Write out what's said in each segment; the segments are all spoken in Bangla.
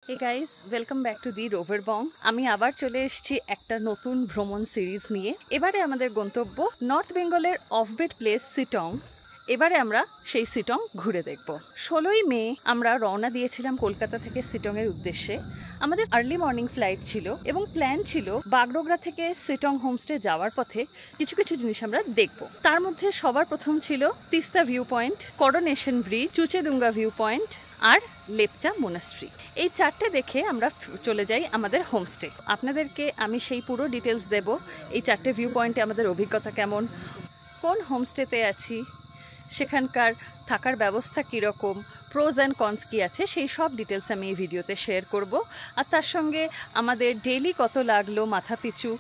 Hey guys, welcome back to the Rover Bong. আমি আবার চলে এসেছি একটা নতুন ভ্রমণ সিরিজ নিয়ে। এবারে আমাদের গন্তব্য নর্থ বেঙ্গলের অফবিট প্লেস সিটং। এবারে আমরা সেই সিটং ঘুরে দেখব। 16ই মে আমরা রওনা দিয়েছিলাম কলকাতা থেকে সিটং এর উদ্দেশ্যে। আমাদের আর্লি মর্নিং ফ্লাইট ছিল এবং প্ল্যান ছিল বাগডোগরা থেকে সিটং হোমস্টে যাওয়ার পথে কিছু কিছু জিনিস আমরা দেখব। তার মধ্যে সবার প্রথম ছিল Teesta view point, coronation bridge, চুচেডুঙ্গা ভিউ পয়েন্ট আর লেপচা মনাস্ট্রি। এই চারটে দেখে আমরা চলে যাই আমাদের হোমস্টে। আপনাদেরকে আমি সেই পুরো ডিটেলস দেব, এই চারটে ভিউ পয়েন্টে আমাদের অভিজ্ঞতা কেমন, কোন হোমস্টেতে আছি, সেখানকার থাকার ব্যবস্থা কীরকম, প্রোজ অ্যান্ড কনস কী আছে, সেই সব ডিটেলস আমি এই ভিডিওতে শেয়ার করব। আর তার সঙ্গে আমাদের ডেইলি কত লাগলো মাথা পিছু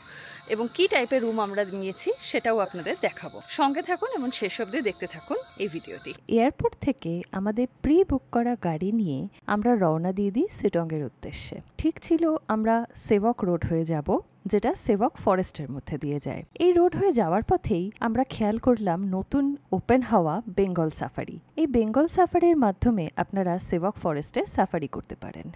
এবং কী টাইপের রুম আমরা নিয়েছি সেটাও আপনাদের দেখাবো। সঙ্গে থাকুন এবং শেষ অবধি দেখতে থাকুন এই ভিডিওটি। এয়ারপোর্ট থেকে আমাদের প্রি বুক করা গাড়ি নিয়ে আমরা রওনা দিয়ে দিই সিটংয়ের উদ্দেশ্যে। ঠিক ছিল আমরা সেবক রোড হয়ে যাব, যেটা সেবক ফরেস্টের মধ্যে দিয়ে যায়। এই রোড হয়ে যাওয়ার পথেই আমরা খেয়াল করলাম নতুন ওপেন হওয়া বেঙ্গল সাফারি। এই বেঙ্গল সাফারির মাধ্যমে আপনারা সেবক ফরেস্টে সাফারি করতে পারেন।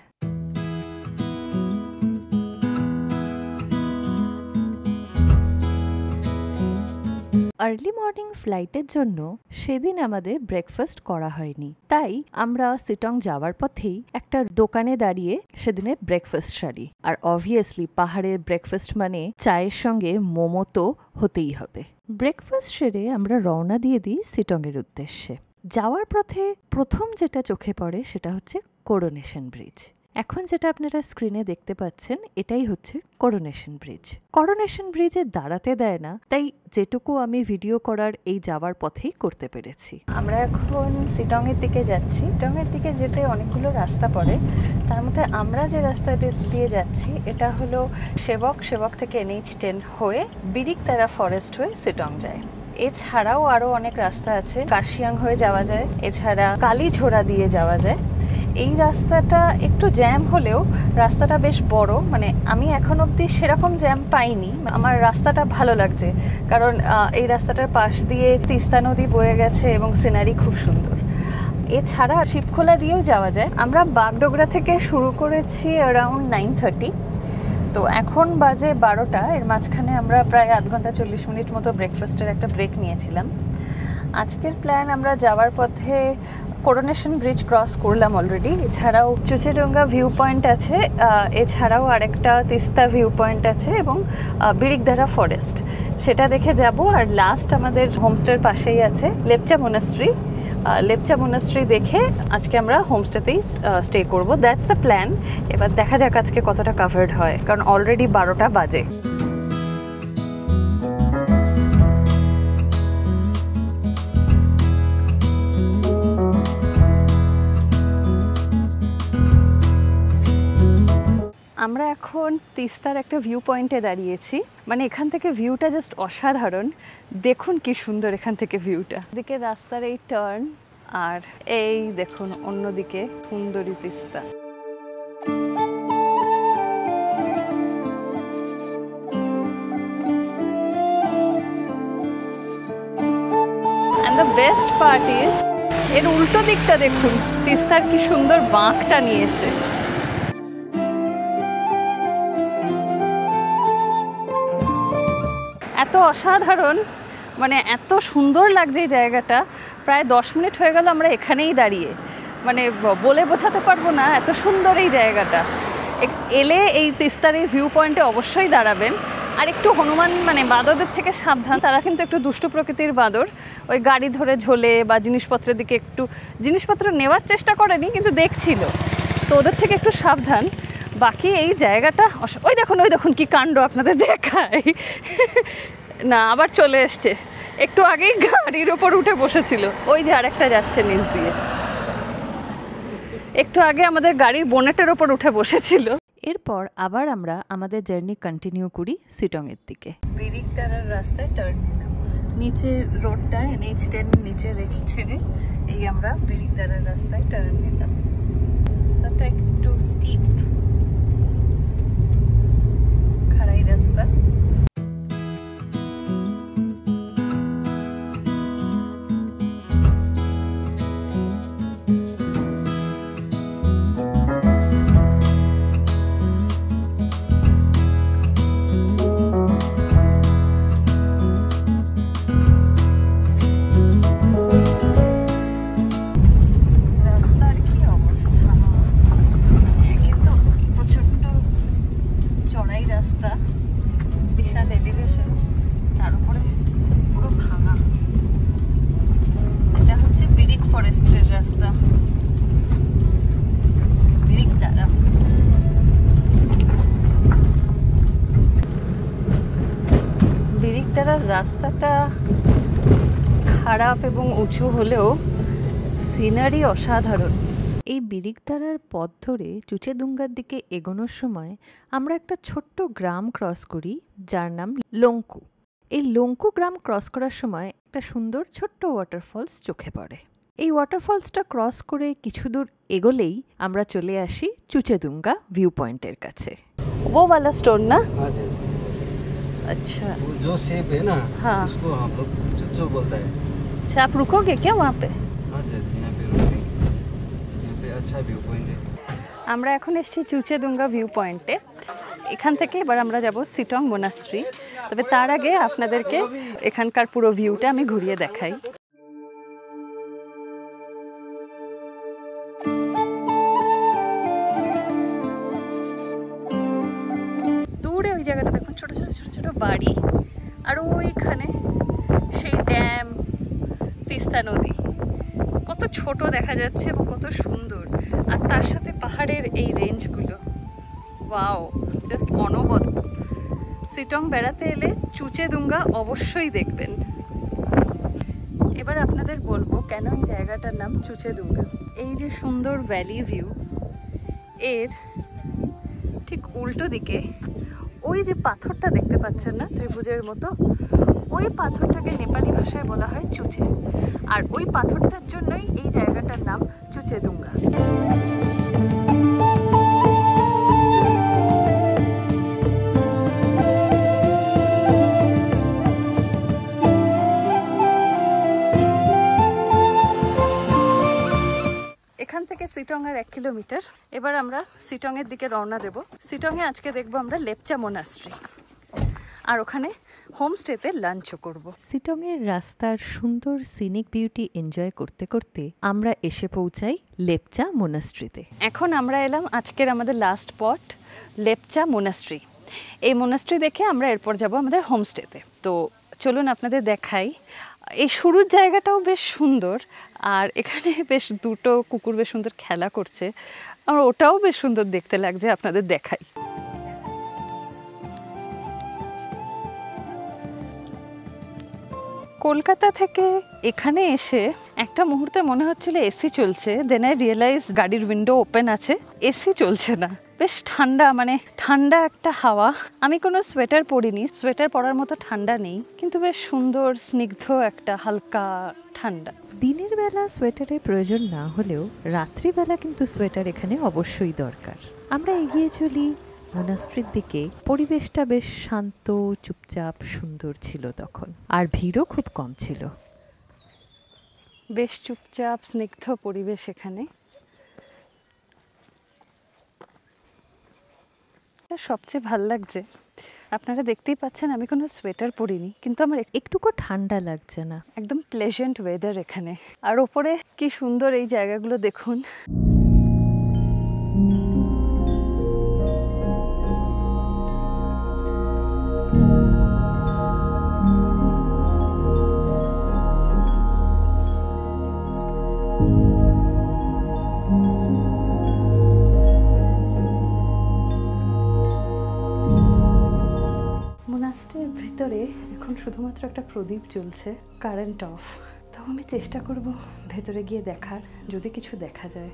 আর্লি মর্নিং ফ্লাইটের জন্য সেদিন আমাদের ব্রেকফাস্ট করা হয়নি, তাই আমরা সিটং যাওয়ার পথেই একটা দোকানে দাঁড়িয়ে সেদিনের ব্রেকফাস্ট সারি। আর অবভিয়াসলি পাহাড়ের ব্রেকফাস্ট মানে চায়ের সঙ্গে মোমো তো হতেই হবে। ব্রেকফাস্ট সেরে আমরা রওনা দিয়ে দিই সিটংয়ের উদ্দেশ্যে। যাওয়ার পথে প্রথম যেটা চোখে পড়ে সেটা হচ্ছে করোনেশন ব্রিজ। এখন যেটা আপনারা স্ক্রিনে দেখতে পাচ্ছেন এটাই হচ্ছে করোনেশন ব্রিজ। করোনেশন ব্রিজে দাঁড়াতে দেয় না, তাই যেটুকু আমি ভিডিও করার এই যাওয়ার পথেই করতে পেরেছি। আমরা এখন সিটংয়ের দিকে যাচ্ছি। সিটংয়ের দিকে যেতে অনেকগুলো রাস্তা পড়ে, তার মধ্যে আমরা যে রাস্তাটি দিয়ে যাচ্ছি এটা হলো সেবক থেকে NH10 হয়ে বিরিকতারা ফরেস্ট হয়ে সিটং যায়। এছাড়াও আরও অনেক রাস্তা আছে, কার্শিয়াং হয়ে যাওয়া যায়, এছাড়া কালীঝোড়া দিয়ে যাওয়া যায়। এই রাস্তাটা একটু জ্যাম হলেও রাস্তাটা বেশ বড়, মানে আমি এখন অবধি সেরকম জ্যাম পাইনি। আমার রাস্তাটা ভালো লাগছে কারণ এই রাস্তাটার পাশ দিয়ে তিস্তা নদী বয়ে গেছে এবং সিনারি খুব সুন্দর। এছাড়া শিবখোলা দিয়েও যাওয়া যায়। আমরা বাগডোগরা থেকে শুরু করেছি অ্যারাউন্ড 9:30, তো এখন বাজে 12টা। এর মাঝখানে আমরা প্রায় আধ ঘন্টা 40 মিনিট মতো ব্রেকফাস্টের একটা ব্রেক নিয়েছিলাম। আজকের প্ল্যান, আমরা যাওয়ার পথে করোনেশন ব্রিজ ক্রস করলাম অলরেডি, এছাড়াও চুচেডুঙ্গা ভিউ পয়েন্ট আছে, এছাড়াও আরেকটা তিস্তা ভিউ পয়েন্ট আছে এবং বিরিকদারা ফরেস্ট, সেটা দেখে যাব। আর লাস্ট আমাদের হোমস্টের পাশেই আছে লেপচা মনাস্ট্রি। লেপচা মনাস্ট্রি দেখে আজকে আমরা হোমস্টেতেই স্টে করব। That's the plan. এবার দেখা যাক আজকে কতটা কাভার্ড হয়, কারণ অলরেডি 12টা বাজে। আমরা এখন তিস্তার একটা ভিউ পয়েন্টে দাঁড়িয়েছি, মানে এখান থেকে ভিউটা জাস্ট অসাধারণ। দেখুন কি সুন্দর এখান থেকে ভিউটা। এদিকে রাস্তার এই টার্ন, আর এই দেখুন অন্যদিকে সুন্দরী Teesta. And the best part is এর উল্টো দিকটা দেখুন, তিস্তার কি সুন্দর বাঁকটা নিয়েছে। এত অসাধারণ, মানে এত সুন্দর লাগছে এই জায়গাটা। প্রায় 10 মিনিট হয়ে গেল আমরা এখানেই দাঁড়িয়ে, মানে বলে বোঝাতে পারবো না এত সুন্দর এই জায়গাটা। এলে এই তিস্তার এই ভিউ পয়েন্টে অবশ্যই দাঁড়াবেন। আর একটু হনুমান মানে বাঁদরদের থেকে সাবধান, তারা কিন্তু একটু দুষ্টু প্রকৃতির বাঁদর। ওই গাড়ি ধরে ঝোলে বা জিনিসপত্রের দিকে একটু জিনিসপত্র নেওয়ার চেষ্টা করেনি, কিন্তু দেখছিল, তো ওদের থেকে একটু সাবধান। বাকি এই জায়গাটা ওই দেখুন কি কাণ্ড আপনাদের দেখায়। না, আবার চলে এসছে। একটু আগেই গাড়ির ওপর উঠে বসেছিল, ওই যে আরেকটা যাচ্ছে নিচ দিয়ে। একটু আগে আমাদের গাড়ির বোনেটের ওপর উঠে বসেছিল। এরপর আবার আমরা আমাদের জার্নি কন্টিনিউ করি সিটংয়ের দিকে। বিরিকতারার রাস্তায় টার্ন নিলাম, নিচে রোডটা NH10 নিচে ছেড়ে এই আমরা বিরিকতারার রাস্তায় টার্ন নিলাম। রাস্তাটা একটু স্টিপ, খাড়াই রাস্তা। বিরিকতলার রাস্তাটা খারাপ এবং উঁচু হলেও সিনারি অসাধারণ। এই বিরিকতারার পথ ধরে চুচেদুঙ্গার দিকে এগোনোর সময় আমরা একটা ছোট্ট গ্রাম ক্রস করি যার নাম লঙ্কু। এই লঙ্কু গ্রাম ক্রস করার সময় একটা সুন্দর ছোট্ট ওয়াটারফলস চোখে পড়ে। এই ওয়াটারফলসটা ক্রস করে কিছু দূর এগোলেই আমরা চলে আসি চুচেদুঙ্গা ভিউ পয়েন্টের কাছে। वो वाला स्टोन ना? हाँ जी, अच्छा वो जो शेप है ना, हाँ। उसको हम लोग चुच्चो बोलता है। अच्छा, आप रुकोगे क्या वहाँ पे? हाँ जी, यहाँ पे रुकेंगे। यहाँ पे अच्छा व्यू पॉइंट है। আমরা এখন এসেছি চুচেদুঙ্গা ভিউ পয়েন্টে। এখান থেকে এবার আমরা যাব সিটং মোনাস্ট্রি। তবে তার আগে আপনাদেরকে এখানকার পুরো ভিউটা আমি ঘুরিয়ে দেখাই। দূরে ওই জায়গাটা দেখুন, ছোট ছোট ছোট ছোট বাড়ি, আর ওইখানে সেই ড্যাম, তিস্তা নদী কত ছোট দেখা যাচ্ছে এবং কত সুন্দর, আর তার সাথে পাহাড়ের এই রেঞ্জগুলো, ওয়াও, জাস্ট অনবদ্য। সিটং বেড়াতে এলে চুচেদুঙ্গা অবশ্যই দেখবেন। এবার আপনাদের বলবো কেন এই জায়গাটার নাম চুচেদুঙ্গা। এই যে সুন্দর ভ্যালি ভিউ, এর ঠিক উল্টো দিকে ওই যে পাথরটা দেখতে পাচ্ছেন না, ত্রিভুজের মতো, ওই পাথরটাকে নেপালি ভাষায় বলা হয় চুচে, আর ওই পাথরটার জন্যই এই জায়গাটার নাম চুচেদুঙ্গা। এখান থেকে সিটং আর 1 কিলোমিটার। এবার আমরা সিটং এর দিকে রওনা দেব। সিটং এ আজকে দেখবো আমরা লেপচা মোনাস্ট্রি, আর ওখানে হোমস্টেতে লাঞ্চও করব। সিটং এর রাস্তার সুন্দর সিনিক বিউটি এনজয় করতে করতে আমরা এসে পৌঁছাই লেপচা মোনাস্ট্রিতে। এখন আমরা এলাম আজকের আমাদের লাস্ট স্পট লেপচা মোনাস্ট্রি। এই মোনাস্ট্রি দেখে আমরা এরপর যাব আমাদের হোমস্টেতে। তো চলুন আপনাদের দেখাই। এই শুরুর জায়গাটাও বেশ সুন্দর, আর এখানে বেশ দুটো কুকুর বেশ সুন্দর খেলা করছে, আর ওটাও বেশ সুন্দর দেখতে লাগছে, আপনাদের দেখাই। কলকাতা থেকে এখানে এসে একটা মুহূর্তে মনে হচ্ছিল এসি চলছে, দেন আই রিয়েলাইজ গাড়ির উইন্ডো ওপেন আছে, এসি চলছে না। বেশ ঠান্ডা, মানে ঠান্ডা একটা হাওয়া। আমি কোনো সোয়েটার পরিনি, সোয়েটার পরার মতো ঠান্ডা নেই, কিন্তু বেশ সুন্দর স্নিগ্ধ একটা হালকা ঠান্ডা। দিনের বেলা সোয়েটারের প্রয়োজন না হলেও রাত্রিবেলা কিন্তু সোয়েটার এখানে অবশ্যই দরকার। আমরা এগিয়ে চলি মোনাস্ট্রির দিকে। পরিবেশটা বেশ শান্ত, চুপচাপ, সুন্দর ছিল তখন, আর ভিড়ও খুব কম ছিল। বেশ চুপচাপ স্নিগ্ধ পরিবেশ এখানে। সবচেয়ে ভাল লাগছে, আপনারা দেখতেই পাচ্ছেন আমি কোনো সোয়েটার পরিনি, কিন্তু আমার একটুকু ঠান্ডা লাগছে না, একদম প্লেজেন্ট ওয়েদার এখানে। আর ওপরে কি সুন্দর এই জায়গাগুলো দেখুন। মোনাস্ট্রির ভিতরে এখন শুধুমাত্র একটা প্রদীপ জ্বলছে, কারেন্ট অফ। তাও আমি চেষ্টা করব ভেতরে গিয়ে দেখার, যদি কিছু দেখা যায়।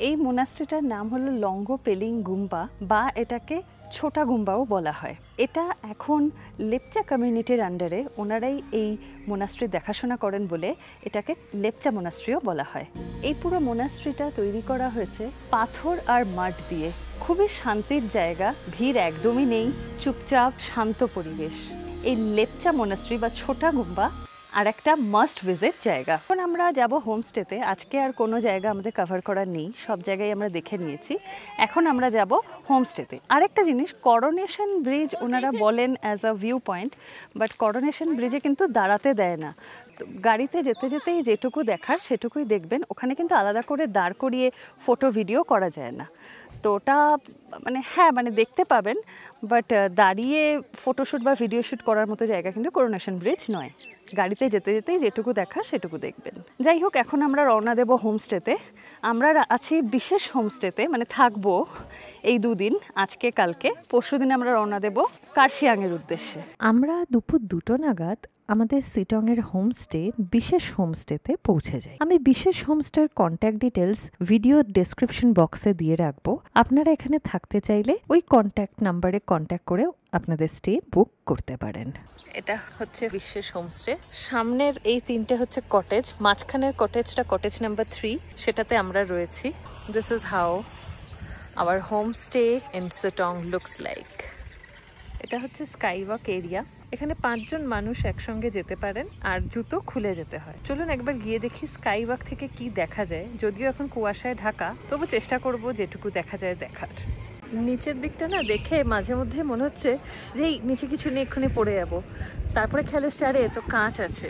এই মোনাস্ট্রিটার নাম হলো লঙ্গো পেলিং গুম্বা, বা এটাকে ছোটা গুম্বাও বলা হয়। এটা এখন লেপচা কমিউনিটির আন্ডারে, ওনারাই এই মোনাস্ট্রি দেখাশোনা করেন বলে এটাকে লেপচা মোনাস্ট্রিও বলা হয়। এই পুরো মোনাস্ট্রিটা তৈরি করা হয়েছে পাথর আর মাড দিয়ে। খুবই শান্তির জায়গা, ভিড় একদমই নেই, চুপচাপ শান্ত পরিবেশ। এই লেপচা মোনাস্ট্রি বা ছোটা গুম্বা আর একটা মাস্ট ভিজিট জায়গা। এখন আমরা যাব হোমস্টেতে। আজকে আর কোনো জায়গা আমাদের কভার করার নেই, সব জায়গায় আমরা দেখে নিয়েছি। এখন আমরা যাব হোমস্টেতে। আরেকটা জিনিস, করোনেশন ব্রিজ ওনারা বলেন as a view point, but coronation ব্রিজে কিন্তু দাঁড়াতে দেয় না। তো গাড়িতে যেতে যেতেই যেটুকু দেখার সেটুকুই দেখবেন, ওখানে কিন্তু আলাদা করে দাঁড় করিয়ে ফটো ভিডিও করা যায় না। তো ওটা মানে হ্যাঁ, মানে দেখতে পাবেন, বাট দাঁড়িয়ে ফটোশ্যুট বা ভিডিও শ্যুট করার মতো জায়গা কিন্তু করোনেশন ব্রিজ নয়। গাড়িতে যেতে যেতেই যেটুকু দেখা সেটুকু দেখবেন। যাই হোক, এখন আমরা রওনা দেব হোমস্টেতে। আমরা আছি বিশেষ হোমস্টেতে, মানে থাকবো এই 2 দিন, আজকে কালকে। পরশু দিন আমরা রওনা দেব কার্শিয়াংয়ের উদ্দেশ্যে। আমরা দুপুর 2টো নাগাদ আমাদের সিটংয়ের হোমস্টে বিশেষ হোমস্টেতে পৌঁছে যাই। আমি বিশেষ হোমস্টের কন্ট্যাক্ট ডিটেলস ভিডিও ডেসক্রিপশন বক্সে দিয়ে রাখবো। আপনারা এখানে থাকতে চাইলে ওই কন্ট্যাক্ট নাম্বারে কন্ট্যাক্ট করেও আপনাদের স্টে বুক করতে পারেন। এটা হচ্ছে বিশেষ হোমস্টে। সামনের এই 3টে হচ্ছে কটেজ, মাঝখানের কটেজটা কটেজ নাম্বার 3, সেটাতে আমরা রয়েছি। This is how hour homestay in Sittong looks like. এটা হচ্ছে স্কাইওয়াক এরিয়া। এখানে 5 জন মানুষ একসঙ্গে যেতে পারেন, আর জুতো খুলে যেতে হয়। চলুন একবার গিয়ে দেখি স্কাইওয়াক থেকে কি দেখা যায়। যদিও এখন কুয়াশায় ঢাকা, তবু চেষ্টা করব যেটুকু দেখা যায় দেখার। নিচের দিকটা না দেখে মাঝে মধ্যে মনে হচ্ছে যে এই নিচে কিছু নেই, এক্ষুনি পড়ে যাবো। তারপরে খেলে চারে তো কাঁচ আছে,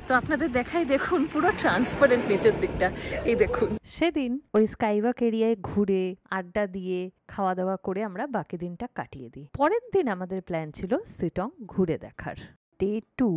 তো আপনাদের দেখাই, দেখুন পুরো ট্রান্সপারেন্ট নিচের দিকটা, এই দেখুন। সেদিন ওই স্কাইওয়াক এরিয়ায় ঘুরে আড্ডা দিয়ে খাওয়া দাওয়া করে আমরা বাকি দিনটা কাটিয়ে দিই। পরের দিন আমাদের প্ল্যান ছিল সিটং ঘুরে দেখার। ডে 2,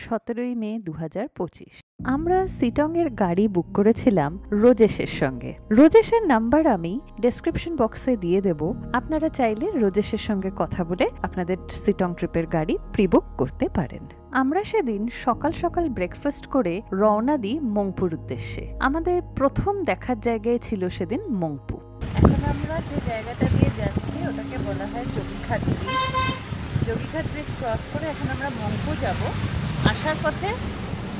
17ই মে 2025। আমরা সিটং এর গাড়ি বুক করেছিলাম রোজেশের সঙ্গে। রোজেশের নাম্বার আমি ডেসক্রিপশন বক্সে দিয়ে দেব। আপনারা চাইলে রোজেশের সঙ্গে কথা বলে আপনাদের সিটং ট্রিপের গাড়ি প্রি বুক করতে পারেন। আমরা সেদিন সকাল সকাল ব্রেকফাস্ট করে রওনা দিই মংপুর উদ্দেশ্যে। আমাদের প্রথম দেখার জায়গায় ছিল সেদিন মংপু। এখন আমরা যে জায়গাটা দিয়ে যাচ্ছি ওটাকে বলা হয় Jogighat bridge. Jogighat bridge cross করে এখন আমরা মংপু যাব। আসার পথে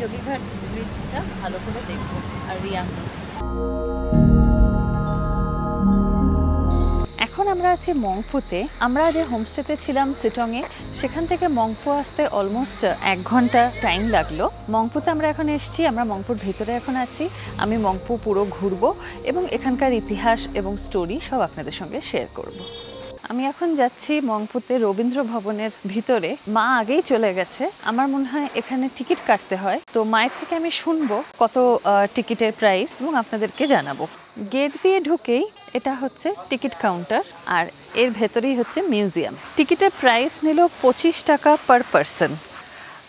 যোগীঘাট ব্রিজটা ভালো করে দেখব আর রিয়াং। এখন আমরা আছি মংপুতে। আমরা যে হোমস্টেতে ছিলাম সিটংয়ে, সেখান থেকে মংপু আসতে অলমোস্ট 1 ঘন্টা টাইম লাগলো। মংপুতে আমরা এখন এসেছি, আমরা মংপুর ভেতরে এখন আছি। আমি মংপু পুরো ঘুরবো এবং এখানকার ইতিহাস এবং স্টোরি সব আপনাদের সঙ্গে শেয়ার করব। আমি এখন যাচ্ছি মংপুতে রবীন্দ্র ভবনের ভিতরে। মা আগেই চলে গেছে। আমার মনে হয় এখানে টিকিট কাটতে হয়, তো মায়ের থেকে আমি শুনবো কত টিকিটের প্রাইস এবং আপনাদেরকে জানাবো। গেট দিয়ে ঢুকেই এটা হচ্ছে টিকিট কাউন্টার, আর এর ভেতরেই হচ্ছে মিউজিয়াম। টিকিটের প্রাইস নিল 25 টাকা পার পারসন।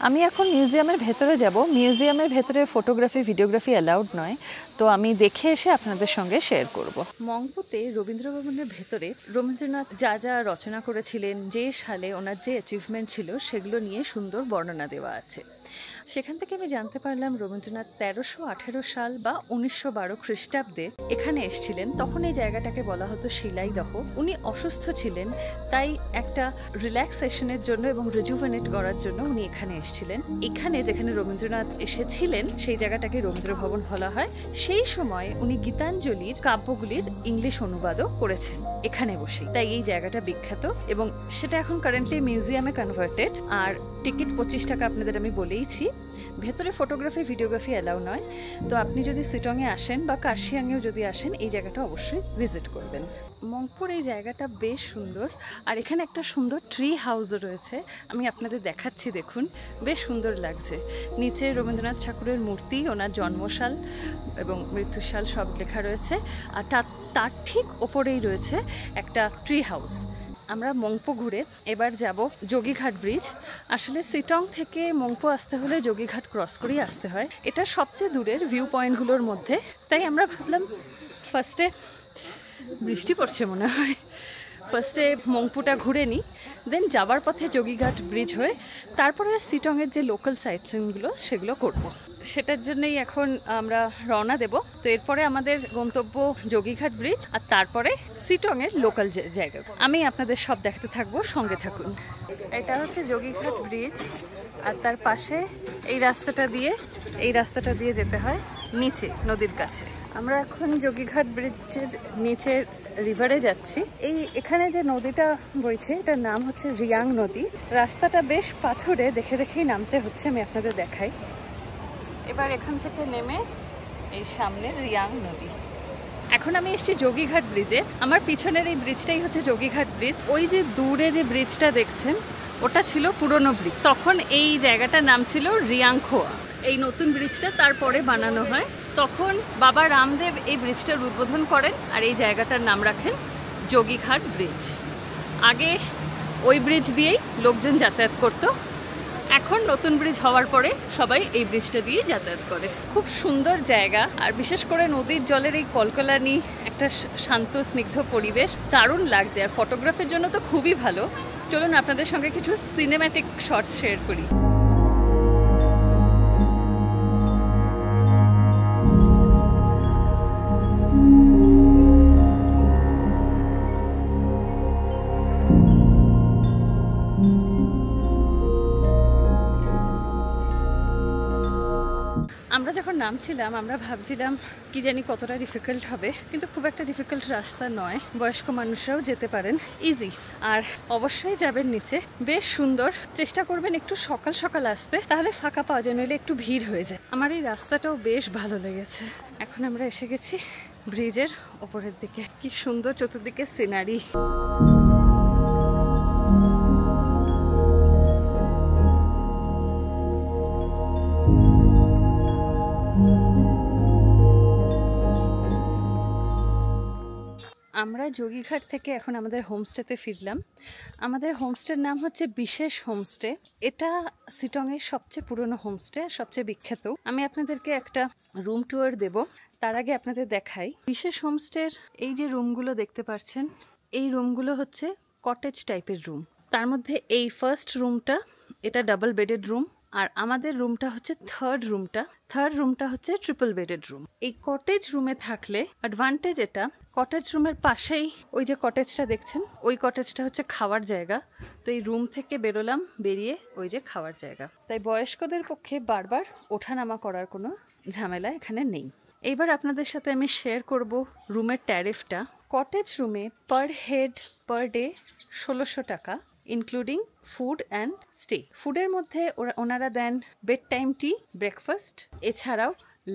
আমি এখন মিউজিয়ামের ভেতরে যাব। মিউজিয়ামের ভেতরে ফটোগ্রাফি ভিডিওগ্রাফি অ্যালাউড নয়, তো আমি দেখে এসে আপনাদের সঙ্গে শেয়ার করব। মংপুতে রবীন্দ্র ভবনের ভেতরে রবীন্দ্রনাথ যা যা রচনা করেছিলেন, যে সালে ওনার যে অ্যাচিভমেন্ট ছিল, সেগুলো নিয়ে সুন্দর বর্ণনা দেওয়া আছে। সেখান থেকে আমি জানতে পারলাম রবীন্দ্রনাথ 1318 সাল বা 1912 খ্রিস্টাব্দে এখানে এসেছিলেন। তখন এই জায়গাটাকে বলা হতো শিলাইদহ। উনি অসুস্থ ছিলেন, তাই একটা রিল্যাক্সেশনের জন্য এবং রিজুভেনেট করার জন্য উনি এখানে এসেছিলেন। এখানে যেখানে রবীন্দ্রনাথ এসেছিলেন সেই জায়গাটাকে রবীন্দ্র ভবন বলা হয়। সেই সময় উনি গীতাঞ্জলির কাব্যগুলির ইংলিশ অনুবাদও করেছেন এখানে বসে, তাই এই জায়গাটা বিখ্যাত এবং সেটা এখন কারেন্টলি মিউজিয়ামে কনভার্টেড। আর টিকিট 25 টাকা আপনাদের আমি বলেইছি। ভেতরে ফটোগ্রাফি ভিডিওগ্রাফি অ্যালাউ নয়, তো আপনি যদি সিটংয়ে আসেন বা কার্শিয়াংয়েও যদি আসেন, এই জায়গাটা অবশ্যই ভিজিট করবেন। মংপুর এই জায়গাটা বেশ সুন্দর, আর এখানে একটা সুন্দর ট্রি হাউসও রয়েছে। আমি আপনাদের দেখাচ্ছি, দেখুন বেশ সুন্দর লাগছে। নিচে রবীন্দ্রনাথ ঠাকুরের মূর্তি, ওনার জন্মসাল এবং মৃত্যুসাল সব লেখা রয়েছে, আর তার ঠিক ওপরেই রয়েছে একটা ট্রি হাউস। আমরা মংপু ঘুরে এবার যাব যোগীঘাট ব্রিজ। আসলে সিটং থেকে মংপু আসতে হলে যোগীঘাট ক্রস করেই আসতে হয়। এটা সবচেয়ে দূরের ভিউ পয়েন্টগুলোর মধ্যে, তাই আমরা ভাবলাম ফার্স্টে, বৃষ্টি পড়ছে মনে হয়, ফার্স্টে মংপুটা ঘুরে নিই, দেন যাওয়ার পথে যোগীঘাট ব্রিজ হয়ে তারপরে সিটংয়ের যে লোকাল সাইট সিনগুলো সেগুলো করব। সেটার জন্যই এখন আমরা রওনা দেব। তো এরপরে আমাদের গন্তব্য যোগীঘাট ব্রিজ, আর তারপরে সিটংয়ের লোকাল জায়গা। আমি আপনাদের সব দেখাতে থাকবো, সঙ্গে থাকুন। এটা হচ্ছে যোগীঘাট ব্রিজ, আর তার পাশে এই রাস্তাটা দিয়ে যেতে হয় নিচে নদীর কাছে। আমরা এখন যোগীঘাট ব্রিজের নিচের রিভারে যাচ্ছি। এখানে যে নদীটা বইছে এটার নাম হচ্ছে রিয়াং নদী। রাস্তাটা বেশ পাথুরে, দেখে দেখেই নামতে হচ্ছে, আমি আপনাদের দেখাই। এবার এখান থেকে নেমে এই সামনে রিয়াং নদী। এখন আমি এসেছি যোগীঘাট ব্রিজে। আমার পিছনের এই ব্রিজটাই হচ্ছে যোগীঘাট ব্রিজ। ওই যে দূরে যে ব্রিজটা দেখছেন ওটা ছিল পুরনো ব্রিজ, তখন এই জায়গাটার নাম ছিল রিয়াংখোয়া। এই নতুন ব্রিজটা তারপরে বানানো হয়। তখন বাবা রামদেব এই ব্রিজটার উদ্বোধন করেন আর এই জায়গাটার নাম রাখেন যোগীঘাট ব্রিজ। আগে ওই ব্রিজ দিয়েই লোকজন যাতায়াত করত, এখন নতুন ব্রিজ হওয়ার পরে সবাই এই ব্রিজটা দিয়ে যাতায়াত করে। খুব সুন্দর জায়গা, আর বিশেষ করে নদীর জলের এই কলকলানি, একটা শান্ত স্নিগ্ধ পরিবেশ দারুণ লাগছে, আর ফটোগ্রাফির জন্য তো খুবই ভালো। চলুন আপনাদের সঙ্গে কিছু সিনেম্যাটিক শটস শেয়ার করি। আমরা যখন নামছিলাম আমরা ভাবছিলাম কি জানি কতটা ডিফিকাল্ট হবে, কিন্তু খুব একটা ডিফিকাল্ট রাস্তা নয়, বয়স্ক মানুষরাও যেতে পারেন, ইজি। আর অবশ্যই যাবেন নিচে, বেশ সুন্দর। চেষ্টা করবেন একটু সকাল সকাল আসতে, তাহলে ফাঁকা পাওয়া যায়, নইলে একটু ভিড় হয়ে যায়। আমার এই রাস্তাটাও বেশ ভালো লেগেছে। এখন আমরা এসে গেছি ব্রিজের ওপরের দিকে। কি সুন্দর চতুর্দিকে সিনারি। আমরা যোগীঘাট থেকে এখন আমাদের হোমস্টেতে ফিরলাম। আমাদের হোমস্টের নাম হচ্ছে বিশেষ হোমস্টে। এটা সিটংয়ের সবচেয়ে পুরনো হোমস্টে, সবচেয়ে বিখ্যাত। আমি আপনাদেরকে একটা রুম ট্যুর দেব, তার আগে আপনাদের দেখাই। বিশেষ হোমস্টের এই যে রুমগুলো দেখতে পাচ্ছেন, এই রুমগুলো হচ্ছে কটেজ টাইপের রুম। তার মধ্যে এই ফার্স্ট রুমটা, এটা ডাবল বেডেড রুম, আর আমাদের রুমটা হচ্ছে থার্ড রুমটা হচ্ছে ট্রিপল বেডেড রুম। এই কটেজ রুমে থাকলে অ্যাডভান্টেজ এটা, কটেজ রুমের পাশেই ওই যে কটেজটা দেখছেন, ওই কটেজটা হচ্ছে খাওয়ার জায়গা। তো এই রুম থেকে বেরোলাম, বেরিয়ে ওই যে খাওয়ার জায়গা। তাই বয়স্কদের পক্ষে বারবার ওঠানামা করার কোনো ঝামেলা এখানে নেই। এইবার আপনাদের সাথে আমি শেয়ার করব রুমের ট্যারিফটা। কটেজ রুমে পার হেড পার ডে 1600 টাকা, ইনক্লুডিং ফুড অ্যান্ড স্টে। ফুডের মধ্যে ওনারা দেন বেড টাইম টি, ব্রেকফাস্ট, এছাড়াও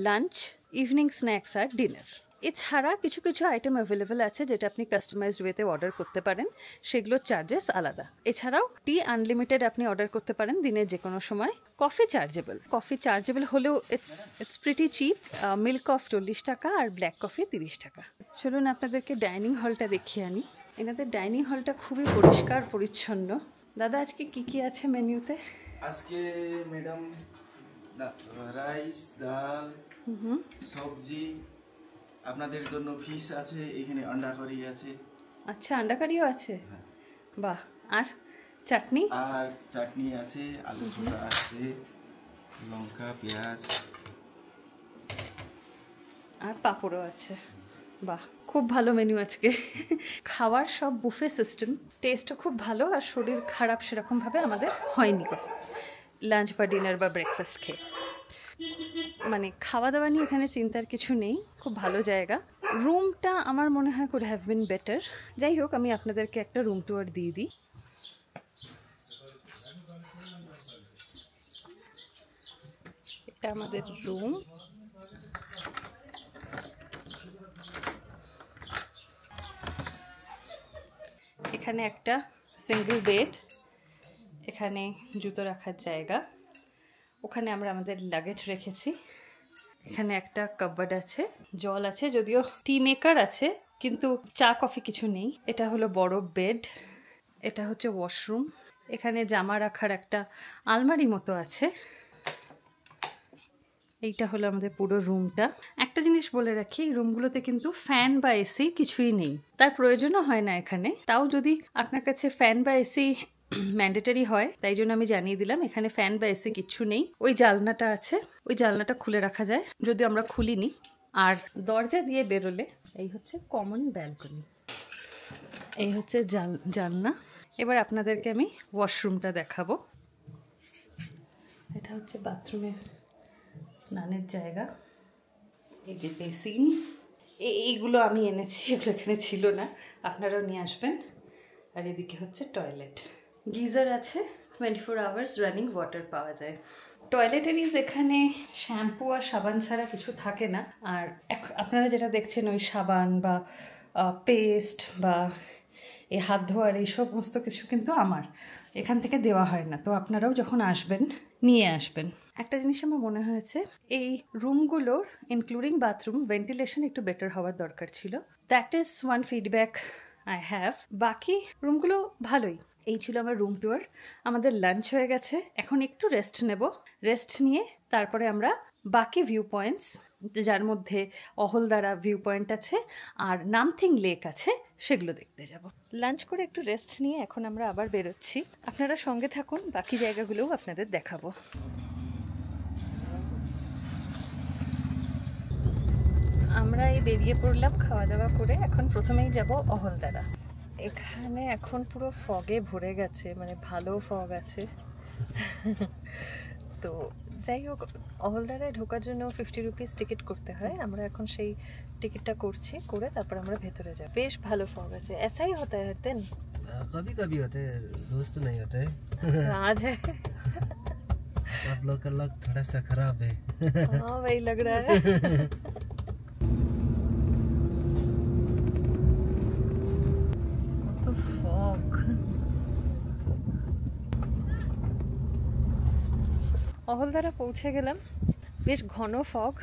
লাঞ্চ, ইভিনিং স্ন্যাক্স আর ডিনার। এছাড়া কিছু কিছু আইটেম অ্যাভেলেবেল আছে যেটা আপনি কাস্টমাইজড ওয়েতে অর্ডার করতে পারেন, সেগুলোর চার্জেস আলাদা। এছাড়াও টি আনলিমিটেড আপনি অর্ডার করতে পারেন দিনের যে কোনো সময়। কফি চার্জেবল হলেও it's pretty cheap. Milk coffee 40 টাকা আর ব্ল্যাক কফি 30 টাকা। চলুন আপনাদেরকে ডাইনিং হলটা দেখিয়ে আনি। এনাদের ডাইনিং হলটা খুবই পরিষ্কার পরিচ্ছন্ন। দাদা, আজকে কি কি আছে মেনুতে? আজকে ম্যাডাম রাইস, ডাল, সবজি, আপনাদের জন্য ফিশ আছে, এখানে আন্ডা কারি আছে। আচ্ছা, আন্ডা কারিও আছে, বাহ। আর চাটনি? আর চাটনি আছে, আলু চোখা আছে, লঙ্কা, পেঁয়াজ আর পাঁপড়ও আছে, বাহ। খুব ভালো মেনু আজকে। খাওয়ার সব বুফে সিস্টেম, টেস্টও খুব ভালো, আর শরীর খারাপ সেরকমভাবে আমাদের হয়নি লাঞ্চ বা ডিনার বা ব্রেকফাস্ট খেয়ে। মানে খাওয়া দাওয়া নিয়ে এখানে চিন্তার কিছু নেই, খুব ভালো জায়গা। রুমটা আমার মনে হয় কুড হ্যাভ বিন বেটার। যাই হোক, আমি আপনাদেরকে একটা রুম ট্যুর দিয়ে দিই। এটা আমাদের রুম। এখানে একটা সিঙ্গেল বেড, এখানে জুতো রাখার জায়গা, ওখানে আমরা আমাদের লাগেজ রেখেছি। এখানে একটা কাপবোর্ড আছে, জল আছে, যদিও টি মেকার আছে কিন্তু চা কফি কিছু নেই। এটা হলো বড় বেড, এটা হচ্ছে ওয়াশরুম। এখানে জামা রাখার একটা আলমারি মতো আছে। এইটা হলো আমাদের পুরো রুমটা। একটা জিনিস বলে রাখি, রুমগুলোতে কিন্তু ফ্যান বা এসি কিছুই নেই, তার প্রয়োজনও হয় না এখানে। তাও যদি আপনার কাছে ফ্যান বা এসি ম্যান্ডেটারি হয়, তাই জন্য আমি জানিয়ে দিলাম এখানে ফ্যান বা এসি কিচ্ছু নেই। ওই জানলাটা আছে, ওই জানলাটা খুলে রাখা যায়, যদিও আমরা খুলিনি। আর দরজা দিয়ে বেরোলে এই হচ্ছে কমন ব্যালকনি, এই হচ্ছে জানলা। এবার আপনাদেরকে আমি ওয়াশরুমটা দেখাবো। এটা হচ্ছে বাথরুমের স্নানের জায়গা। এই যে বেসিন, এইগুলো আমি এনেছি, এগুলো এখানে ছিল না, আপনারাও নিয়ে আসবেন। আর এদিকে হচ্ছে টয়লেট, গিজার আছে, 24 আওয়ার্স রানিং ওয়াটার পাওয়া যায়। টয়লেটারিজ এখানে শ্যাম্পু আর সাবান ছাড়া কিছু থাকে না। আর আপনারা যেটা দেখছেন ওই সাবান বা পেস্ট বা এই হাত ধোয়ার এই সমস্ত কিছু কিন্তু আমার এখান থেকে দেওয়া হয় না। তো আপনারাও যখন আসবেন নিয়ে আসবেন। একটা জিনিস আমার মনে হয়েছে, এই রুমগুলোর ইনক্লুডিং বাথরুম ভেন্টিলেশন একটু বেটার হওয়ার দরকার ছিল। That is one feedback I have. বাকি রুমগুলো ভালোই, এই ছিল আমার রুম ট্যুর। আমাদের লাঞ্চ হয়ে গেছে, এখন একটু রেস্ট নেব। রেস্ট নিয়ে তারপরে আমরা বাকি ভিউ পয়েন্টস, যার মধ্যে অহলদারা ভিউ পয়েন্ট আছে আর নামথিং লেক আছে, সেগুলো দেখতে যাব। লাঞ্চ করে একটু রেস্ট নিয়ে এখন আমরা আবার বেরোচ্ছি। আপনারা সঙ্গে থাকুন, বাকি জায়গাগুলোও আপনাদের দেখাবো। আমরা এই বেরিয়ে পড়লাম খাওয়া দাওয়া করে। এখন প্রথমেই যাব অহলদারা। এখানে এখন পুরো ফগে ভরে গেছে, মানে ভালো ফগ আছে। তো যাই হোক, অহলদারায় ঢোকার জন্য 50 রুপিস টিকিট করতে হয়। আমরা এখন সেই টিকিটটা করছি, করে তারপর আমরা ভেতরে যাব। বেশ ভালো ফগ আছে। ऐसा ही होता है हर दिन? कभी कभी होते हैं, रोज तो नहीं होते। अच्छा, आज है। आप लोग का लक थोड़ा सा खराब है। हाँ वही लग रहा है। तो फॉग, অহলদারা পৌঁছে গেলাম। বেশ ঘন ফগ।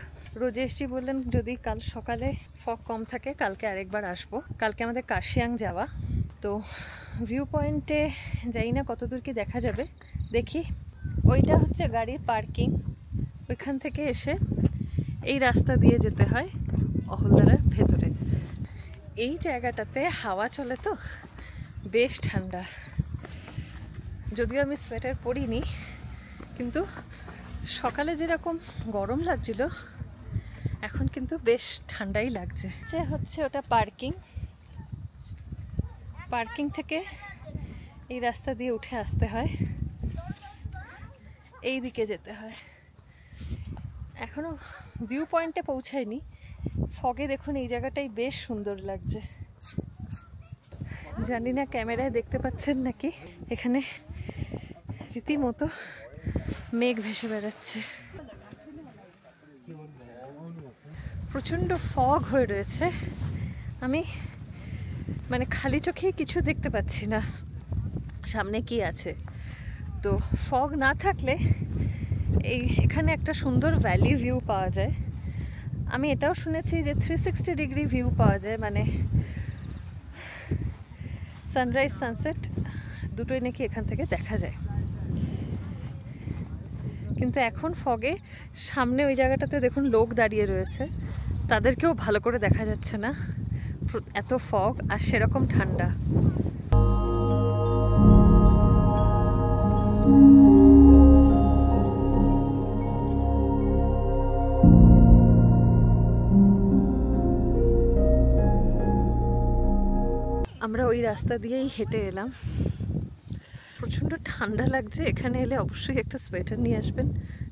রোজেশজি বললেন যদি কাল সকালে ফগ কম থাকে কালকে আরেকবার আসবো। কালকে আমাদের কার্শিয়াং যাওয়া। তো ভিউ পয়েন্টে যাই না কতদূর কি দেখা যাবে, দেখি। ওইটা হচ্ছে গাড়ির পার্কিং। ওইখান থেকে এসে এই রাস্তা দিয়ে যেতে হয় অহলদারার ভেতরে। এই জায়গাটাতে হাওয়া চলে, তো বেশ ঠান্ডা। যদিও আমি সোয়েটার পরিনি, কিন্তু সকালে যেরকম গরম লাগছিল এখন কিন্তু বেশ ঠান্ডাই লাগছে। যে হচ্ছে ওটা পার্কিং। পার্কিং থেকে এই রাস্তা দিয়ে উঠে আসতে হয়, এই দিকে যেতে হয়। এখনো ভিউ পয়েন্টে পৌঁছায়নি। ফগে দেখুন এই জায়গাটাই বেশ সুন্দর লাগছে। জানি না ক্যামেরায় দেখতে পাচ্ছেন নাকি, এখানে রীতিমতো মেঘ ভেসে বেড়াচ্ছে। প্রচণ্ড ফগ হয়ে রয়েছে। আমি মানে খালি চোখে কিছু দেখতে পাচ্ছি না সামনে কি আছে। তো ফগ না থাকলে এখানে একটা সুন্দর ভ্যালি ভিউ পাওয়া যায়। আমি এটাও শুনেছি যে 360 ডিগ্রি ভিউ পাওয়া যায়, মানে সানরাইজ সানসেট দুটোই নাকি এখান থেকে দেখা যায়। কিন্তু এখন ফগে সামনে ওই জায়গাটাতে দেখুন লোক দাঁড়িয়ে রয়েছে, তাদেরকেও ভালো করে দেখা যাচ্ছে না, এত ফগ আর সেরকম ঠান্ডা। আমরা ওই রাস্তা দিয়েই হেঁটে এলাম। প্রচণ্ড ঠান্ডা লাগছে। এখানে এলে অবশ্যই একটা সোয়েটার নিয়ে আসবেন,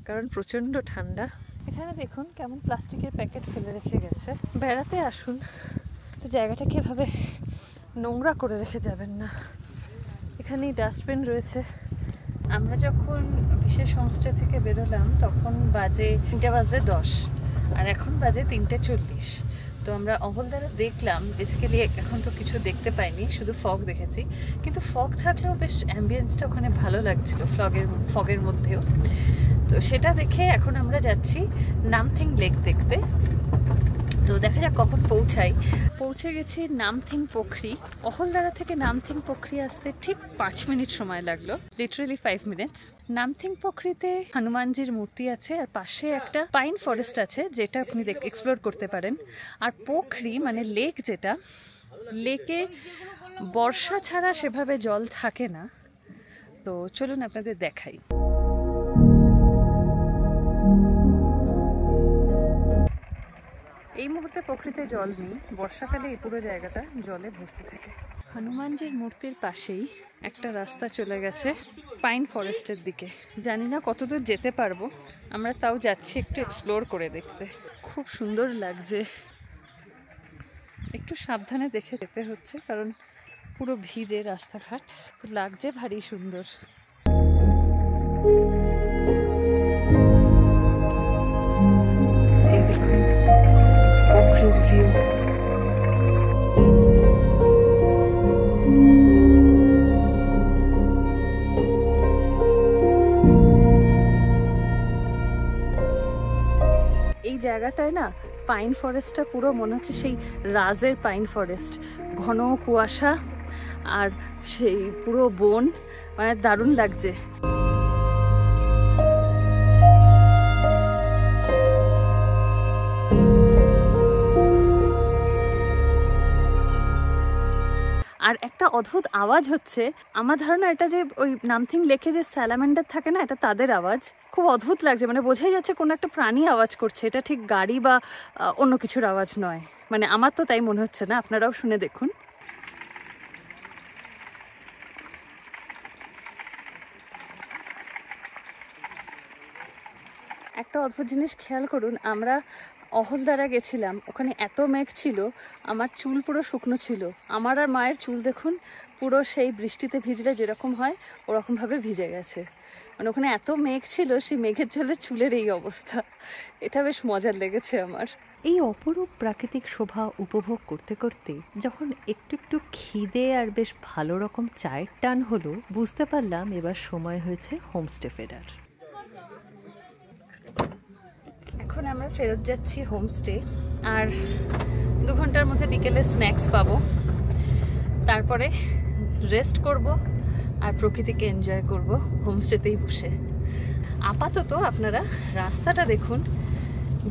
কারণ প্রচণ্ড ঠান্ডা। এখানে দেখুন কেমন প্লাস্টিকের প্যাকেট ফেলে রেখে গেছে। বেড়াতে আসুন তো জায়গাটাকে এভাবে নোংরা করে রেখে যাবেন না। এখানেই ডাস্টবিন রয়েছে। আমরা যখন বিশেষ হোমস্টে থেকে বেরোলাম তখন বাজে 3:10 আর এখন বাজে 3:40। তো আমরা অহলদারা দেখলাম। বেসিক্যালি এখন তো কিছু দেখতে পাইনি, শুধু ফগ দেখেছি। কিন্তু ফগ থাকলেও বেশ অ্যাম্বিয়েন্সটা ওখানে ভালো লাগছিল ফগের মধ্যেও। তো সেটা দেখে এখন আমরা যাচ্ছি নামথিং লেক দেখতে। তো দেখা যাক কখন পৌঁছাই। পৌঁছে গেছি নামথিং পোখরি। অহলদারা থেকে নামথিং পোখরি আসতে ঠিক 5 মিনিট সময় লাগলো, লিটারালি 5 মিনিটস। নামথিং পোখরিতে হনুমানজির মূর্তি আছে আর পাশে একটা পাইন ফরেস্ট আছে, যেটা আপনি এক্সপ্লোর করতে পারেন। আর পোখরি মানে লেক, যেটা লেকে বর্ষা ছাড়া সেভাবে জল থাকে না। তো চলুন আপনাদের দেখাই। এই মুহূর্তে পোখরিতে জল নেই, বর্ষাকালে এই পুরো জায়গাটা জলে ভর্তি থাকে। হনুমানজির মূর্তির পাশেই একটা রাস্তা চলে গেছে পাইন ফরেস্টের দিকে। জানি না কতদূর যেতে পারবো, আমরা তাও যাচ্ছি একটু এক্সপ্লোর করে দেখতে। খুব সুন্দর লাগছে। একটু সাবধানে দেখে যেতে হচ্ছে, কারণ পুরো ভিজে রাস্তাঘাট। তো লাগছে ভারী সুন্দর। এই দেখুন পোখরির ভিউ। এই জায়গাটায় না পাইন ফরেস্টটা পুরো মনে হচ্ছে সেই রাজের পাইন ফরেস্ট। ঘন কুয়াশা আর সেই পুরো বন, মানে দারুণ লাগছে। আর একটা অদ্ভুত আওয়াজ হচ্ছে, আমার ধারণা এটা যে ওই নামথিং লেকে যে স্যালামেন্ডার থাকে না, এটা তাদের আওয়াজ। খুব অদ্ভুত লাগছে, মানে বোঝাই যাচ্ছে কোনো একটা প্রাণী আওয়াজ করছে, এটা ঠিক গাড়ি বা অন্য কিছুর আওয়াজ নয়। মানে আমার তো তাই মনে হচ্ছে না, আপনারাও শুনে দেখুন। একটা অদ্ভুত জিনিস খেয়াল করুন, আমরা অহলদারা গেছিলাম, ওখানে এত মেঘ ছিল, আমার চুল পুরো শুকনো ছিল। আমার আর মায়ের চুল দেখুন পুরো সেই বৃষ্টিতে ভিজলে যেরকম হয় ওরকমভাবে ভিজে গেছে। মানে ওখানে এত মেঘ ছিল, সেই মেঘের জলে চুলের এই অবস্থা। এটা বেশ মজার লেগেছে আমার। এই অপরূপ প্রাকৃতিক শোভা উপভোগ করতে করতে যখন একটু একটু খিদে আর বেশ ভালো রকম চায়ের টান হলো, বুঝতে পারলাম এবার সময় হয়েছে হোমস্টে ফেরার। এখন আমরা ফেরত যাচ্ছি হোমস্টে, আর 2 ঘন্টার মধ্যে বিকেলে স্ন্যাক্স পাবো, তারপরে রেস্ট করব আর প্রকৃতিকে এনজয় করব হোমস্টেতেই বসে। আপাতত আপনারা রাস্তাটা দেখুন,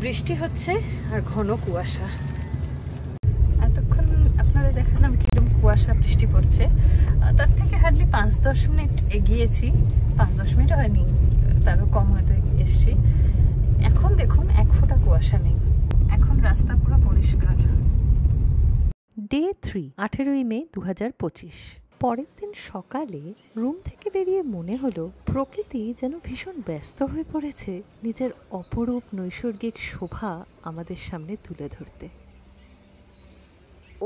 বৃষ্টি হচ্ছে আর ঘন কুয়াশা। এতক্ষণ আপনারা দেখালাম কিরকম কুয়াশা বৃষ্টি পড়ছে, তার থেকে হার্ডলি 5-10 মিনিট এগিয়েছি, 5-10 মিনিট হয়নি, তারও কম হয়তো এসছি। এখন দেখুন 1 ফোঁটা কুয়াশা নেই, এখন রাস্তা পুরো পরিষ্কার। ডে 3, 18ই মে 2025। পরের দিন সকালে রুম থেকে বেরিয়ে মনে হলো প্রকৃতি যেন ভীষণ ব্যস্ত হয়ে পড়েছে নিজের অপরূপ নৈসর্গিক শোভা আমাদের সামনে তুলে ধরতে।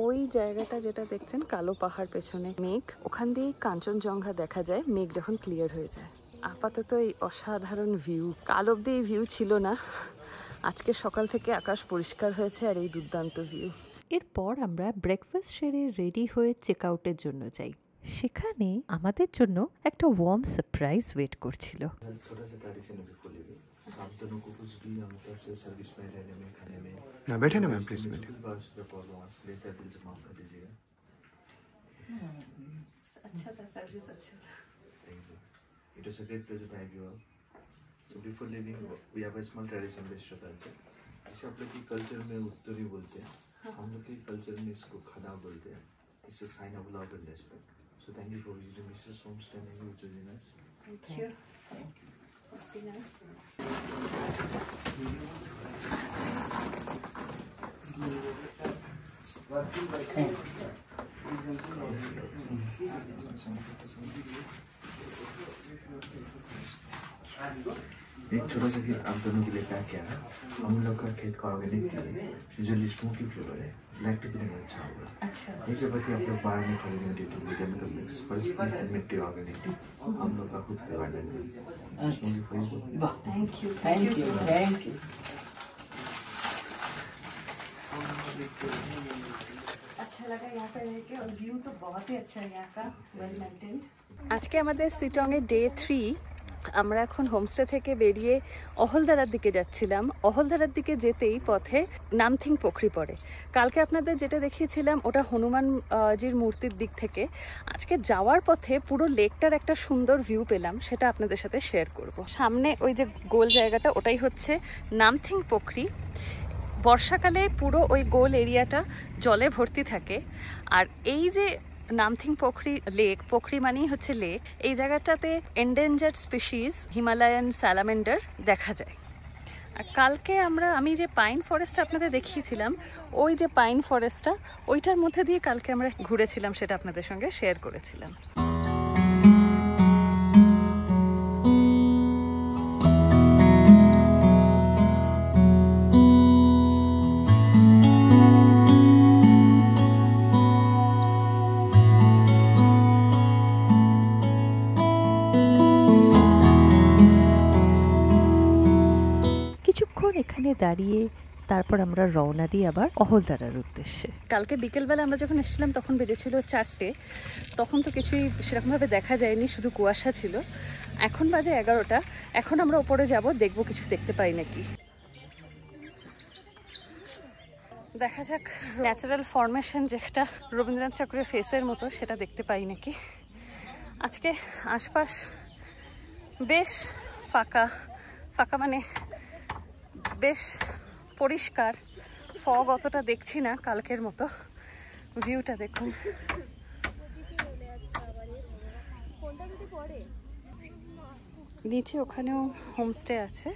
ওই জায়গাটা যেটা দেখছেন কালো পাহাড় পেছনে মেঘ, ওখান দিয়ে কাঞ্চনজঙ্ঘা দেখা যায় মেঘ যখন ক্লিয়ার হয়ে যায়। আপাতত এই অসাধারণ ভিউ, কাল অব্দি এই ভিউ ছিল না, আজকে সকাল থেকে আকাশ পরিষ্কার হয়েছে আর এই দুর্দান্ত ভিউ। এরপর আমরা ব্রেকফাস্ট সেরে রেডি হয়ে চেক আউটের জন্য যাই। সেখানে আমাদের জন্য একটা ওয়ার্ম সারপ্রাইজ ওয়েট করছিল। बैठे ना मैम, प्लीज बैठे। अच्छा था, सर्विस अच्छा था। It was a great pleasure to have you all. So before leaving, we have a small tradition based culture. जिसे आप लोग की कल्चर में उत्तरी बोलते हैं, हम लोग की कल्चर में इसको खदा बोलते हैं. It's a sign of love and respect. So thank you for visiting Mr. Homestay and you joining us. Thank you. Thank you. Hosting us. एक छोटा सा गिफ्ट आप दोनों के लिए पैक किया है। हम लोग का खेत का ऑर्गेनिक है, यूजुअली स्मोकी फ्लेवर है, ब्लैक टी पीने में अच्छा होगा। अच्छा। ऐसे बच्चे आप लोग बाहर में खरीदने due to chemical mix, first मिट्टी ऑर्गेनिक टी, हम लोग का खुद का गार्डन है। Smoky flavour. Thank you. Thank you so much. Thank you. अच्छा लगा यहाँ पे रह के, और व्यू तो बहुत ही अच्छा है यहाँ का, वेल मेंटेन्ड। আজকে আমাদের শিলংয়ে ডে 3। আমরা এখন হোমস্টে থেকে বেরিয়ে অহলদারার দিকে যাচ্ছিলাম। অহলদারার দিকে যেতেই পথে নামথিং পোখরি পড়ে। কালকে আপনাদের যেটা দেখিয়েছিলাম ওটা হনুমান জির মূর্তির দিক থেকে। আজকে যাওয়ার পথে পুরো লেকটার একটা সুন্দর ভিউ পেলাম, সেটা আপনাদের সাথে শেয়ার করব। সামনে ওই যে গোল জায়গাটা, ওটাই হচ্ছে নামথিং পোখরি। বর্ষাকালে পুরো ওই গোল এরিয়াটা জলে ভর্তি থাকে। আর এই যে নামথিং পোখরি লেক, পোখরি মানেই হচ্ছে লেক, এই জায়গাটাতে এন্ডেঞ্জার্ড স্পিসিস হিমালয়ান স্যালামেন্ডার দেখা যায়। আর কালকে আমি যে পাইন ফরেস্ট আপনাদের দেখিয়েছিলাম, ওই যে পাইন ফরেস্টটা, ওইটার মধ্যে দিয়ে কালকে আমরা ঘুরেছিলাম, সেটা আপনাদের সঙ্গে শেয়ার করেছিলাম। এখানে দাঁড়িয়ে তারপর আমরা রওনা দিই আবার অহলদারার উদ্দেশ্যে। কালকে বিকেলবেলা আমরা যখন এসেছিলাম তখন বেজেছিল 4টে, তখন তো কিছুই সেরকমভাবে দেখা যায়নি, শুধু কুয়াশা ছিল। এখন বাজে 11টা। এখন আমরা ওপরে যাব, দেখবো কিছু দেখতে পাই নাকি। দেখা যাক ন্যাচারাল ফরমেশন যেটা রবীন্দ্রনাথ ঠাকুরের ফেসের মতো সেটা দেখতে পাই নাকি। আজকে আশপাশ বেশ ফাঁকা ফাঁকা, মানে বেশ পরিষ্কার, ফগ অতটা দেখছি না কালকের মতো। ভিউটা দেখুন। নিচে ওখানেও হোমস্টে আছে।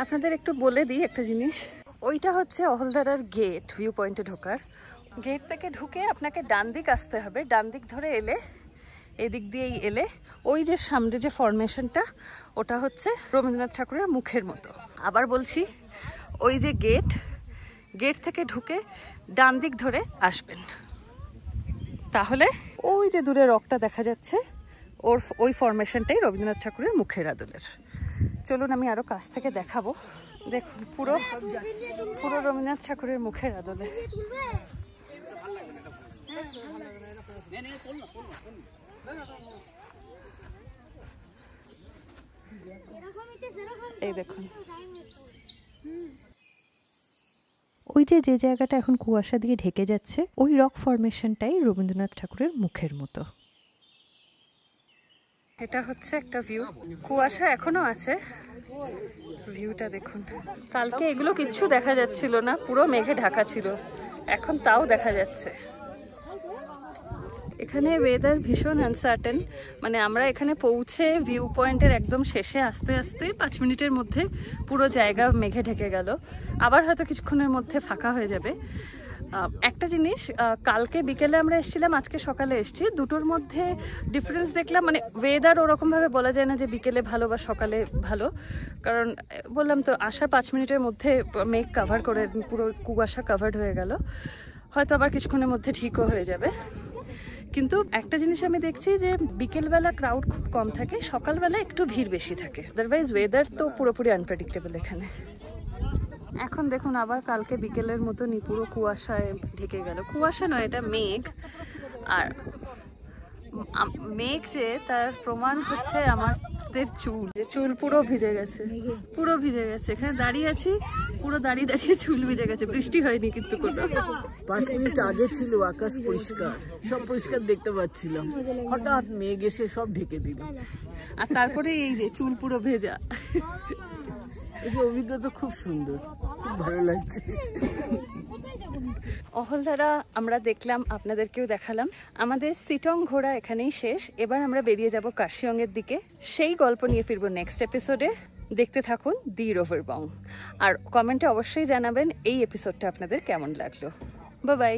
আপনাদের একটু বলে দিই একটা জিনিস, ওইটা হচ্ছে অহলদারার গেট, ভিউ পয়েন্টে ঢোকার। গেট থেকে ঢুকে আপনাকে ডান দিক আসতে হবে, ডান দিক ধরে এলে, এদিক দিয়েই এলে ওই যে সামনে যে ফরমেশনটা ওটা হচ্ছে রবীন্দ্রনাথ ঠাকুরের মুখের মতো। আবার বলছি, ওই যে গেট, গেট থেকে ঢুকে ডান দিক ধরে আসবেন, তাহলে ওই যে দূরে রকটা দেখা যাচ্ছে ওই ফরমেশনটাই রবীন্দ্রনাথ ঠাকুরের মুখের আদলের। চলুন আমি আরো কাছ থেকে দেখাবো। দেখুন পুরো পুরো রবীন্দ্রনাথ ঠাকুরের মুখের আদলে। এই দেখুন, ওই যে যে জায়গাটা এখন কুয়াশা দিয়ে ঢেকে যাচ্ছে, ওই রক ফরমেশনটাই রবীন্দ্রনাথ ঠাকুরের মুখের মতো। এটা হচ্ছে একটা ভিউ, কুয়াশা এখনো আছে। ভিউটা দেখুন, কালকে এগুলো কিচ্ছু দেখা যাচ্ছিল না, পুরো মেঘে ঢাকা ছিল, এখন তাও দেখা যাচ্ছে। এখানে ওয়েদার ভীষণ আনসার্টেন, মানে আমরা এখানে পৌঁছে ভিউ পয়েন্টের একদম শেষে আসতে আসতে 5 মিনিটের মধ্যে পুরো জায়গা মেঘে ঢেকে গেল, আবার হয়তো কিছুক্ষণের মধ্যে ফাঁকা হয়ে যাবে। একটা জিনিস, কালকে বিকেলে আমরা এসেছিলাম, আজকে সকালে এসেছি, দুটোর মধ্যে ডিফারেন্স দেখলাম। মানে ওয়েদার ওরকমভাবে বলা যায় না যে বিকেলে ভালো বা সকালে ভালো, কারণ বললাম তো আসার 5 মিনিটের মধ্যে মেঘ কাভার করে পুরো কুয়াশা কাভার্ড হয়ে গেল, হয়তো আবার কিছুক্ষণের মধ্যে ঠিকও হয়ে যাবে। কিন্তু একটা জিনিস আমি দেখছি যে বিকেলবেলা ক্রাউড খুব কম থাকে, সকালবেলা একটু ভিড় বেশি থাকে। আদারওয়াইজ ওয়েদার তো পুরোপুরি আনপ্রেডিক্টেবল এখানে। এখন দেখুন আবার কালকে বিকেলের মতনই পুরো কুয়াশায় ঢেকে গেল। কুয়াশা নয়, এটা মেঘ। আর মেঘ যে, তার প্রমাণ হচ্ছে আমাদের চুল, যে চুল পুরো ভিজে গেছে, পুরো ভিজে গেছে। এখানে দাঁড়িয়ে আছি, পুরো দাঁড়িয়ে দাঁড়িয়ে চুল ভিজে গেছে। বৃষ্টি হয়নি কিন্তু কোনো। 5 মিনিট আগে ছিল আকাশ পরিষ্কার, সব পরিষ্কার দেখতে পাচ্ছিলাম, হঠাৎ মেঘ এসে সব ঢেকে দিল। আর তারপরে এই যে চুল পুরো ভেজা। এই অভিজ্ঞতা খুব সুন্দর, খুব ভালো লাগছে। অহলদারা আমরা দেখলাম, আপনাদেরকেও দেখালাম। আমাদের সিটং ঘোরা এখানেই শেষ। এবার আমরা বেরিয়ে যাব কার্শিয়ংয়ের দিকে। সেই গল্প নিয়ে ফিরবো নেক্সট এপিসোডে। দেখতে থাকুন দি রোভার বং। আর কমেন্টে অবশ্যই জানাবেন এই এপিসোডটা আপনাদের কেমন লাগলো। Bye bye.